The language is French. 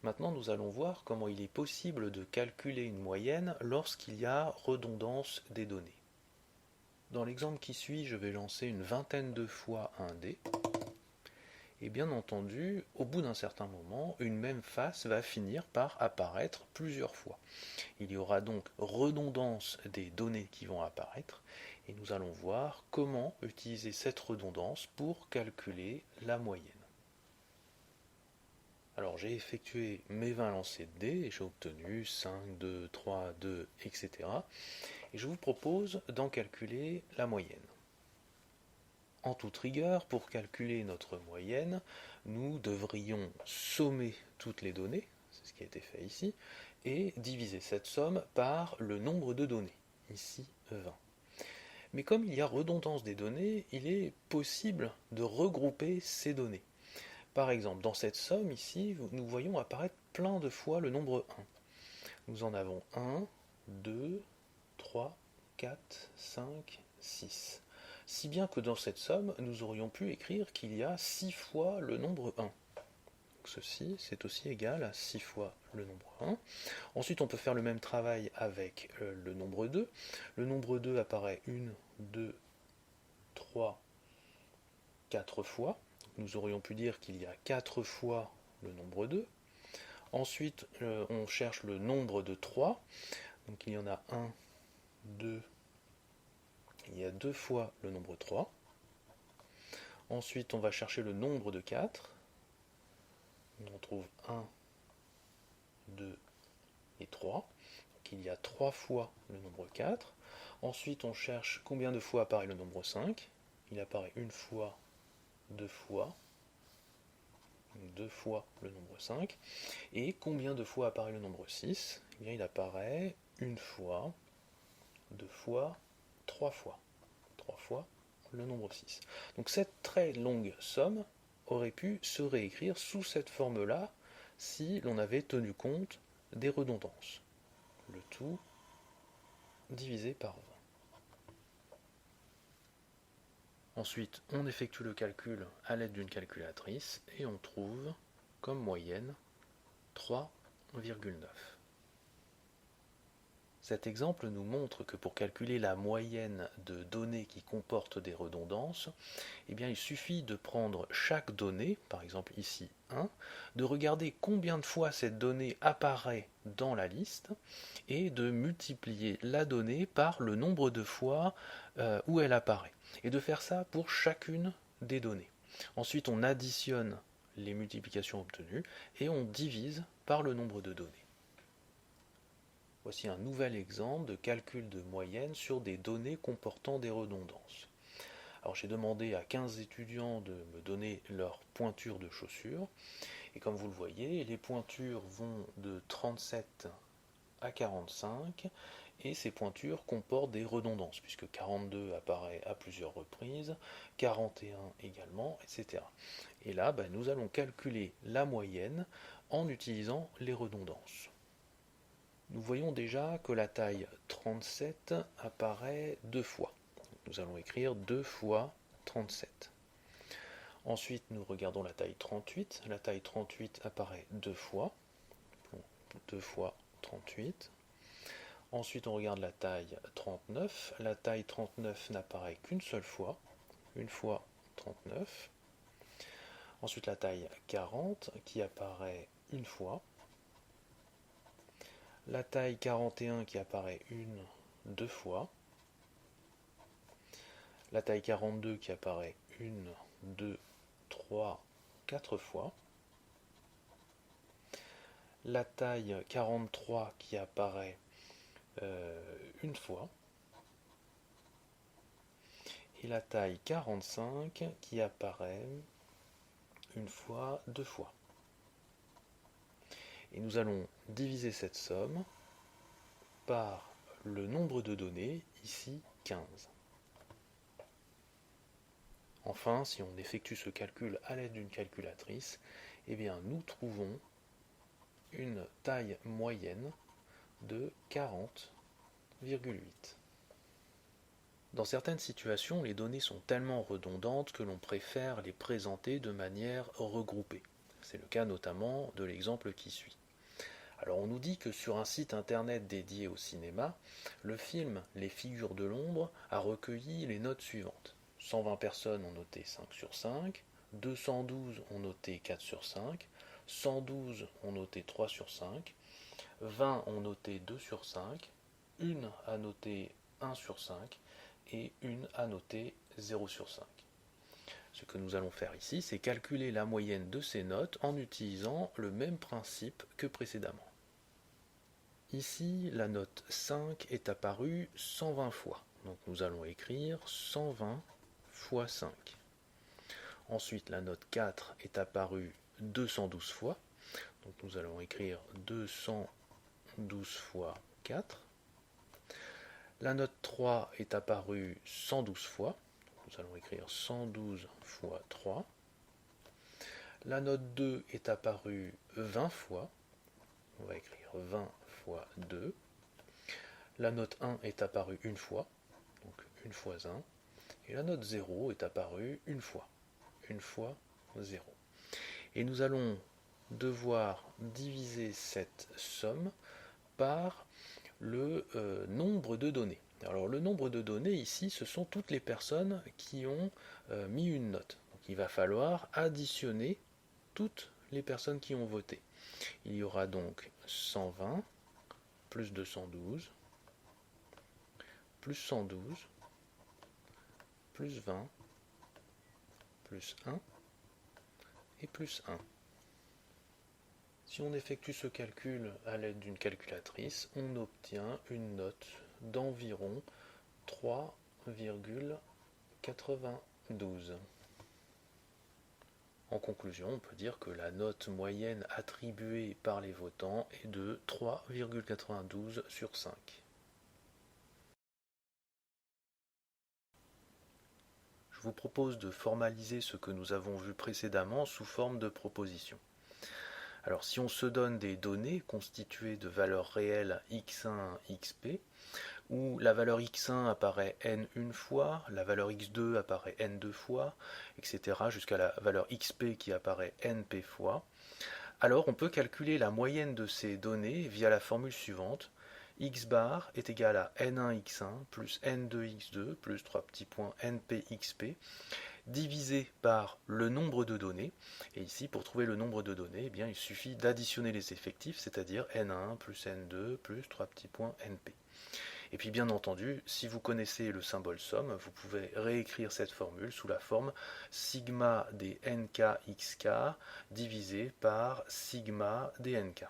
Maintenant, nous allons voir comment il est possible de calculer une moyenne lorsqu'il y a redondance des données. Dans l'exemple qui suit, je vais lancer une vingtaine de fois un dé. Et bien entendu, au bout d'un certain moment, une même face va finir par apparaître plusieurs fois. Il y aura donc redondance des données qui vont apparaître, et nous allons voir comment utiliser cette redondance pour calculer la moyenne. Alors j'ai effectué mes 20 lancers de dés et j'ai obtenu 5, 2, 3, 2, etc. Et je vous propose d'en calculer la moyenne. En toute rigueur, pour calculer notre moyenne, nous devrions sommer toutes les données, c'est ce qui a été fait ici, et diviser cette somme par le nombre de données, ici 20. Mais comme il y a redondance des données, il est possible de regrouper ces données. Par exemple, dans cette somme ici, nous voyons apparaître plein de fois le nombre 1. Nous en avons 1, 2, 3, 4, 5, 6. Si bien que dans cette somme, nous aurions pu écrire qu'il y a 6 fois le nombre 1. Donc ceci, c'est aussi égal à 6 fois le nombre 1. Ensuite, on peut faire le même travail avec le nombre 2. Le nombre 2 apparaît 1, 2, 3, 4 fois. Nous aurions pu dire qu'il y a 4 fois le nombre 2. Ensuite, on cherche le nombre de 3. Donc il y en a 1, 2, il y a 2 fois le nombre 3. Ensuite, on va chercher le nombre de 4. On trouve 1, 2 et 3. Donc il y a 3 fois le nombre 4. Ensuite, on cherche combien de fois apparaît le nombre 5. Il apparaît une fois, deux fois, le nombre 5. Et combien de fois apparaît le nombre 6? Eh bien, il apparaît une fois, deux fois, trois fois. 3 fois le nombre 6. Donc cette très longue somme aurait pu se réécrire sous cette forme-là si l'on avait tenu compte des redondances. Le tout divisé par 20. Ensuite, on effectue le calcul à l'aide d'une calculatrice et on trouve comme moyenne 3,9. Cet exemple nous montre que pour calculer la moyenne de données qui comportent des redondances, eh bien, il suffit de prendre chaque donnée, par exemple ici 1, de regarder combien de fois cette donnée apparaît dans la liste et de multiplier la donnée par le nombre de fois où elle apparaît. Et de faire ça pour chacune des données. Ensuite, on additionne les multiplications obtenues et on divise par le nombre de données. Voici un nouvel exemple de calcul de moyenne sur des données comportant des redondances. Alors j'ai demandé à 15 étudiants de me donner leur pointure de chaussures. Et comme vous le voyez, les pointures vont de 37 à 45. Et ces pointures comportent des redondances, puisque 42 apparaît à plusieurs reprises, 41 également, etc. Et là, nous allons calculer la moyenne en utilisant les redondances. Nous voyons déjà que la taille 37 apparaît deux fois. Nous allons écrire 2 fois 37. Ensuite, nous regardons la taille 38. La taille 38 apparaît deux fois. 2 fois 38. Ensuite, on regarde la taille 39. La taille 39 n'apparaît qu'une seule fois. Une fois 39. Ensuite, la taille 40 qui apparaît une fois. La taille 41 qui apparaît deux fois. La taille 42 qui apparaît une, deux, trois, quatre fois. La taille 43 qui apparaît une fois. Et la taille 45 qui apparaît une fois, deux fois. Et nous allons diviser cette somme par le nombre de données, ici 15. Enfin, si on effectue ce calcul à l'aide d'une calculatrice, eh bien, nous trouvons une taille moyenne de 40,8. Dans certaines situations, les données sont tellement redondantes que l'on préfère les présenter de manière regroupée. C'est le cas notamment de l'exemple qui suit. Alors on nous dit que sur un site internet dédié au cinéma, le film Les Figures de l'ombre a recueilli les notes suivantes. 120 personnes ont noté 5 sur 5, 212 ont noté 4 sur 5, 112 ont noté 3 sur 5, 20 ont noté 2 sur 5, une a noté 1 sur 5 et une a noté 0 sur 5. Ce que nous allons faire ici, c'est calculer la moyenne de ces notes en utilisant le même principe que précédemment. Ici, la note 5 est apparue 120 fois. Donc nous allons écrire 120 fois 5. Ensuite, la note 4 est apparue 212 fois. Donc nous allons écrire 212 fois 4. La note 3 est apparue 112 fois. Nous allons écrire 112 fois 3. La note 2 est apparue 20 fois. On va écrire 20 fois 2. La note 1 est apparue une fois, donc 1 fois 1. Et la note 0 est apparue une fois 0. Et nous allons devoir diviser cette somme par le nombre de données. Alors le nombre de données ici, ce sont toutes les personnes qui ont mis une note. Donc il va falloir additionner toutes les personnes qui ont voté. Il y aura donc 120 plus 212 plus 112 plus 20 plus 1 et plus 1. Si on effectue ce calcul à l'aide d'une calculatrice, on obtient une note d'environ 3,92. En conclusion, on peut dire que la note moyenne attribuée par les votants est de 3,92 sur 5. Je vous propose de formaliser ce que nous avons vu précédemment sous forme de proposition. Alors si on se donne des données constituées de valeurs réelles x1, xp, où la valeur x1 apparaît n une fois, la valeur x2 apparaît n deux fois, etc. jusqu'à la valeur xp qui apparaît np fois, alors on peut calculer la moyenne de ces données via la formule suivante. X bar est égal à n1 x1 plus n2 x2 plus 3 petits points np xp divisé par le nombre de données. Et ici, pour trouver le nombre de données, eh bien, il suffit d'additionner les effectifs, c'est-à-dire n1 plus n2 plus 3 petits points np. Et puis bien entendu, si vous connaissez le symbole somme, vous pouvez réécrire cette formule sous la forme sigma des nk xk divisé par sigma des nk.